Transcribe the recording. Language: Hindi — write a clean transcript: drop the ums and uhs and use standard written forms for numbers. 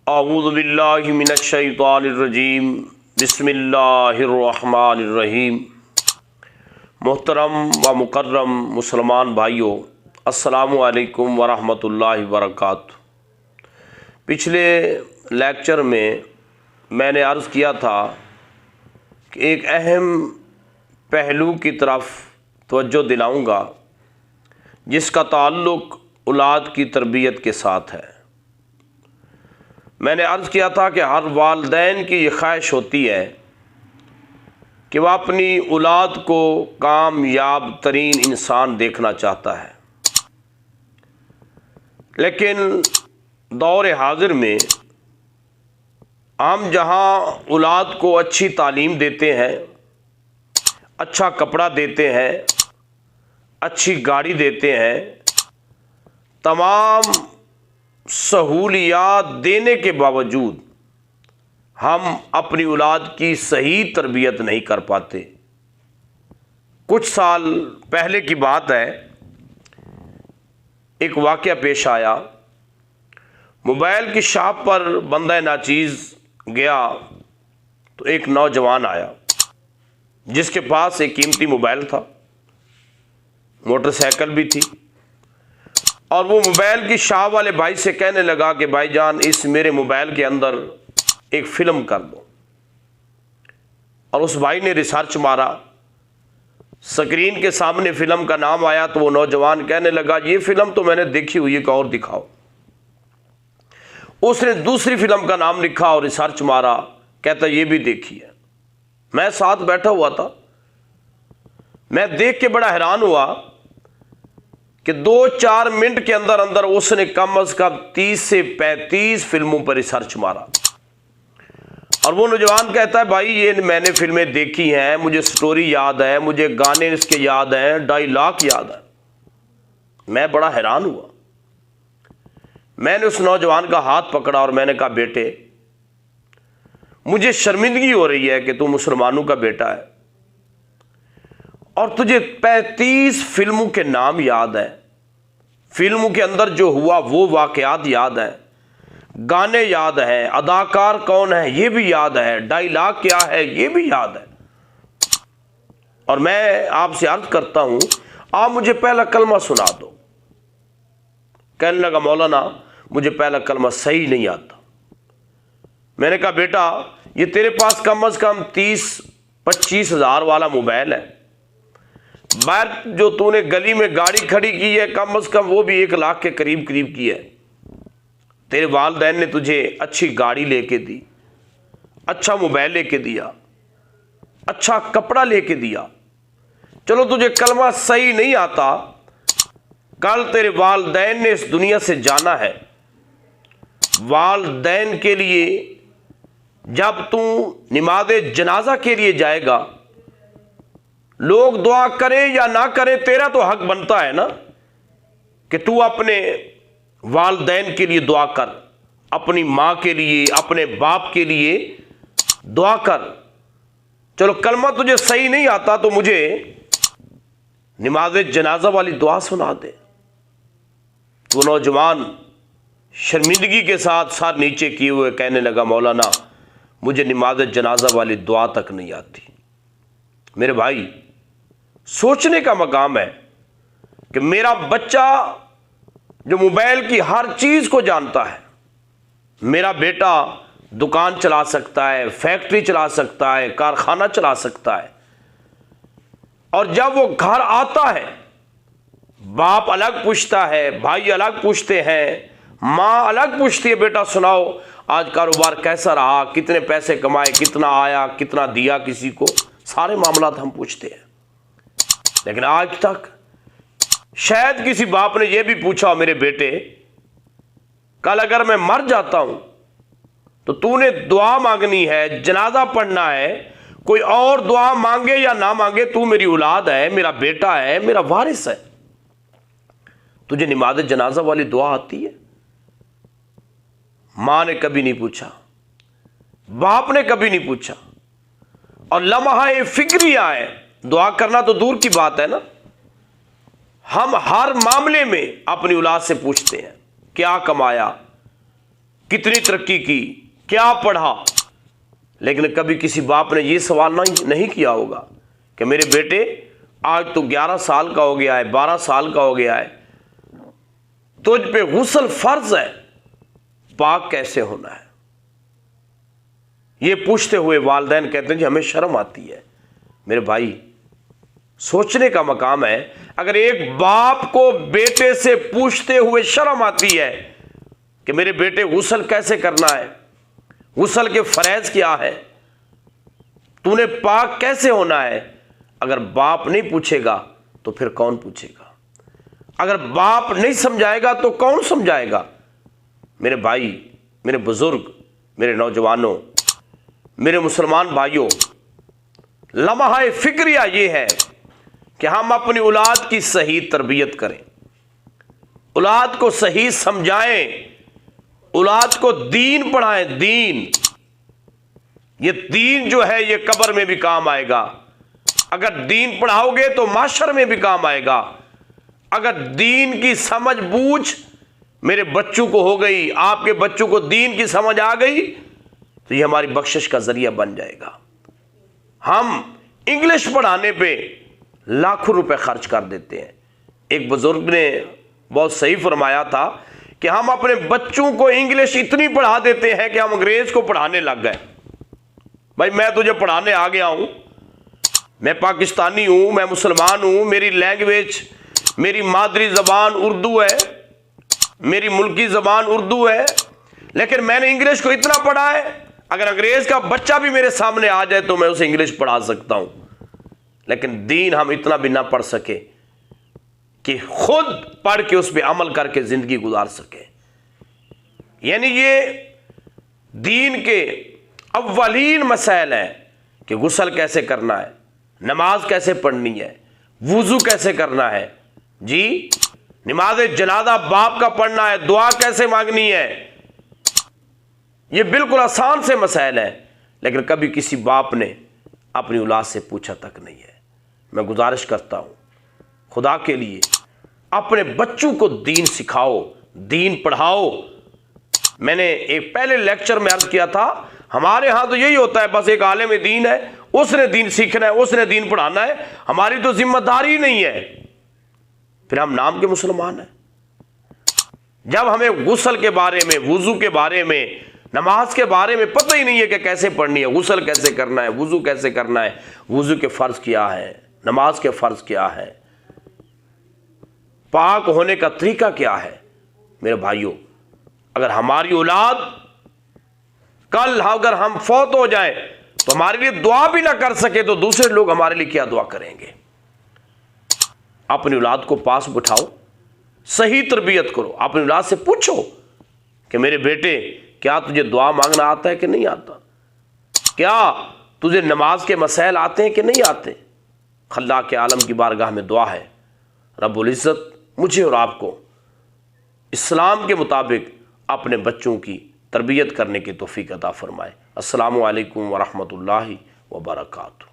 औज़ु बिल्लाहि मिनश्शैतानिर्रजीम बिस्मिल्लाहिर्रहमानिर्रहीम। मोहतरम व मुकर्रम मुसलमान भाइयों, अस्सलामु अलैकुम व रहमतुल्लाहि व बरकातुहू। पिछले लेक्चर में मैंने अर्ज़ किया था कि एक अहम पहलू की तरफ तवज्जो दिलाऊंगा जिसका ताल्लुक़ औलाद की तरबियत के साथ है। मैंने अर्ज़ किया था कि हर वालिदैन की ये ख्वाहिश होती है कि वह अपनी औलाद को कामयाब तरीन इंसान देखना चाहता है, लेकिन दौर हाज़िर में हम जहाँ औलाद को अच्छी तालीम देते हैं, अच्छा कपड़ा देते हैं, अच्छी गाड़ी देते हैं, तमाम सहूलियात देने के बावजूद हम अपनी औलाद की सही तरबियत नहीं कर पाते। कुछ साल पहले की बात है, एक वाक़या पेश आया। मोबाइल की शॉप पर बंदा नाचीज़ गया तो एक नौजवान आया जिसके पास एक कीमती मोबाइल था, मोटरसाइकिल भी थी, और वो मोबाइल की शॉप वाले भाई से कहने लगा कि भाईजान, इस मेरे मोबाइल के अंदर एक फ़िल्म कर दो। और उस भाई ने रिसर्च मारा, स्क्रीन के सामने फ़िल्म का नाम आया तो वो नौजवान कहने लगा, ये फ़िल्म तो मैंने देखी हुई है, एक और दिखाओ। उसने दूसरी फ़िल्म का नाम लिखा और रिसर्च मारा, कहता ये भी देखी है। मैं साथ बैठा हुआ था, मैं देख के बड़ा हैरान हुआ कि 2-4 मिनट के अंदर अंदर उसने कम से कम 30 से 35 फिल्मों पर रिसर्च मारा। और वो नौजवान कहता है, भाई ये मैंने फिल्में देखी हैं, मुझे स्टोरी याद है, मुझे गाने इसके याद हैं, डायलॉग याद है। मैं बड़ा हैरान हुआ। मैंने उस नौजवान का हाथ पकड़ा और मैंने कहा, बेटे मुझे शर्मिंदगी हो रही है कि तू मुसलमानों का बेटा है और तुझे 35 फिल्मों के नाम याद है, फिल्मों के अंदर जो हुआ वो वाकयात याद है, गाने याद हैं, अदाकार कौन है ये भी याद है, डायलॉग क्या है ये भी याद है। और मैं आपसे अर्ज करता हूं, आप मुझे पहला कलमा सुना दो। कहने लगा, मौलाना मुझे पहला कलमा सही नहीं आता। मैंने कहा, बेटा ये तेरे पास कम से कम 30-25 हज़ार वाला मोबाइल है, बाहर जो तूने गली में गाड़ी खड़ी की है कम से कम वो भी 1 लाख के करीब की है। तेरे वालिदैन ने तुझे अच्छी गाड़ी लेके दी, अच्छा मोबाइल लेके दिया, अच्छा कपड़ा लेके दिया। चलो तुझे कलमा सही नहीं आता, कल तेरे वालिदैन ने इस दुनिया से जाना है। वालिदैन के लिए जब तू नमाज़े जनाजा के लिए जाएगा, लोग दुआ करें या ना करें, तेरा तो हक बनता है ना कि तू अपने वालिदैन के लिए दुआ कर, अपनी माँ के लिए, अपने बाप के लिए दुआ कर। चलो कलमा तुझे सही नहीं आता तो मुझे नमाज़े जनाजा वाली दुआ सुना दे। वो नौजवान शर्मिंदगी के साथ सर नीचे किए हुए कहने लगा, मौलाना मुझे नमाज़े जनाजा वाली दुआ तक नहीं आती। मेरे भाई, सोचने का मकाम है कि मेरा बच्चा जो मोबाइल की हर चीज़ को जानता है, मेरा बेटा दुकान चला सकता है, फैक्ट्री चला सकता है, कारखाना चला सकता है, और जब वो घर आता है बाप अलग पूछता है, भाई अलग पूछते हैं, माँ अलग पूछती है, बेटा सुनाओ आज कारोबार कैसा रहा, कितने पैसे कमाए, कितना आया, कितना दिया किसी को, सारे मामला हम पूछते हैं। लेकिन आज तक शायद किसी बाप ने यह भी पूछा, मेरे बेटे कल अगर मैं मर जाता हूं तो तूने दुआ मांगनी है, जनाजा पढ़ना है, कोई और दुआ मांगे या ना मांगे, तू मेरी औलाद है, मेरा बेटा है, मेरा वारिस है, तुझे नमाज़े जनाजा वाली दुआ आती है? मां ने कभी नहीं पूछा, बाप ने कभी नहीं पूछा। और लम्हा फिक्रिया है, दुआ करना तो दूर की बात है ना, हम हर मामले में अपनी औलाद से पूछते हैं क्या कमाया, कितनी तरक्की की, क्या पढ़ा, लेकिन कभी किसी बाप ने यह सवाल नहीं किया होगा कि मेरे बेटे आज तो 11 साल का हो गया है, 12 साल का हो गया है, तुझ पे गुस्ल फर्ज है, पाक कैसे होना है। ये पूछते हुए वालिदैन कहते हैं जी हमें शर्म आती है। मेरे भाई, सोचने का मकाम है, अगर एक बाप को बेटे से पूछते हुए शर्म आती है कि मेरे बेटे गुस्ल कैसे करना है, गुस्ल के फरैज क्या है, तूने पाक कैसे होना है, अगर बाप नहीं पूछेगा तो फिर कौन पूछेगा? अगर बाप नहीं समझाएगा तो कौन समझाएगा? मेरे भाई, मेरे बुजुर्ग, मेरे नौजवानों, मेरे मुसलमान भाइयों, लम्हा फिक्रिया ये है कि हम अपनी औलाद की सही तरबियत करें, औलाद को सही समझाएं, औलाद को दीन पढ़ाएं। दीन, ये दीन जो है ये कब्र में भी काम आएगा। अगर दीन पढ़ाओगे तो माशर में भी काम आएगा। अगर दीन की समझ बूझ मेरे बच्चों को हो गई, आपके बच्चों को दीन की समझ आ गई, तो ये हमारी बख्शिश का जरिया बन जाएगा। हम इंग्लिश पढ़ाने पे लाखों रुपए खर्च कर देते हैं। एक बुजुर्ग ने बहुत सही फरमाया था कि हम अपने बच्चों को इंग्लिश इतनी पढ़ा देते हैं कि हम अंग्रेज को पढ़ाने लग गए। भाई, मैं तुझे पढ़ाने आ गया हूं, मैं पाकिस्तानी हूं, मैं मुसलमान हूं, मेरी लैंग्वेज, मेरी मादरी जबान उर्दू है, मेरी मुल्की जबान उर्दू है, लेकिन मैंने इंग्लिश को इतना पढ़ा है, अगर अंग्रेज का बच्चा भी मेरे सामने आ जाए तो मैं उसे इंग्लिश पढ़ा सकता हूं। लेकिन दीन हम इतना भी ना पढ़ सके कि खुद पढ़ के उस पर अमल करके जिंदगी गुजार सके। यानी ये दीन के अव्वलीन मसाइल हैं कि गुस्ल कैसे करना है, नमाज कैसे पढ़नी है, वुजू कैसे करना है, जी नमाज जनाजा बाप का पढ़ना है, दुआ कैसे मांगनी है। ये बिल्कुल आसान से मसाइल है, लेकिन कभी किसी बाप ने अपनी औलाद से पूछा तक नहीं है। मैं गुजारिश करता हूं, खुदा के लिए अपने बच्चों को दीन सिखाओ, दीन पढ़ाओ। मैंने एक पहले लेक्चर में अर्ज किया था, हमारे यहां तो यही होता है, बस एक आलिम दीन है, उसने दीन सीखना है, उसने दीन पढ़ाना है, हमारी तो जिम्मेदारी नहीं है। फिर हम नाम के मुसलमान हैं। जब हमें गुस्ल के बारे में, वुजू के बारे में, नमाज के बारे में पता ही नहीं है कि कैसे पढ़नी है, गुस्ल कैसे करना है, वुजू कैसे करना है, वुजू के फर्ज क्या है, नमाज के फर्ज क्या है, पाक होने का तरीका क्या है। मेरे भाइयों, अगर हमारी औलाद कल अगर हम फौत हो जाएं तो हमारे लिए दुआ भी ना कर सके तो दूसरे लोग हमारे लिए क्या दुआ करेंगे। अपनी औलाद को पास बिठाओ, सही तरबियत करो, अपनी औलाद से पूछो कि मेरे बेटे, क्या तुझे दुआ मांगना आता है कि नहीं आता, क्या तुझे नमाज के मसाइल आते हैं कि नहीं आते। अल्लाह के आलम की बारगाह में दुआ है, रब्बुल इज़्ज़त मुझे और आपको इस्लाम के मुताबिक अपने बच्चों की तरबियत करने की तौफीक अता फरमाए। अस्सलामु अलैकुम व रहमतुल्लाहि व बरकातुहू।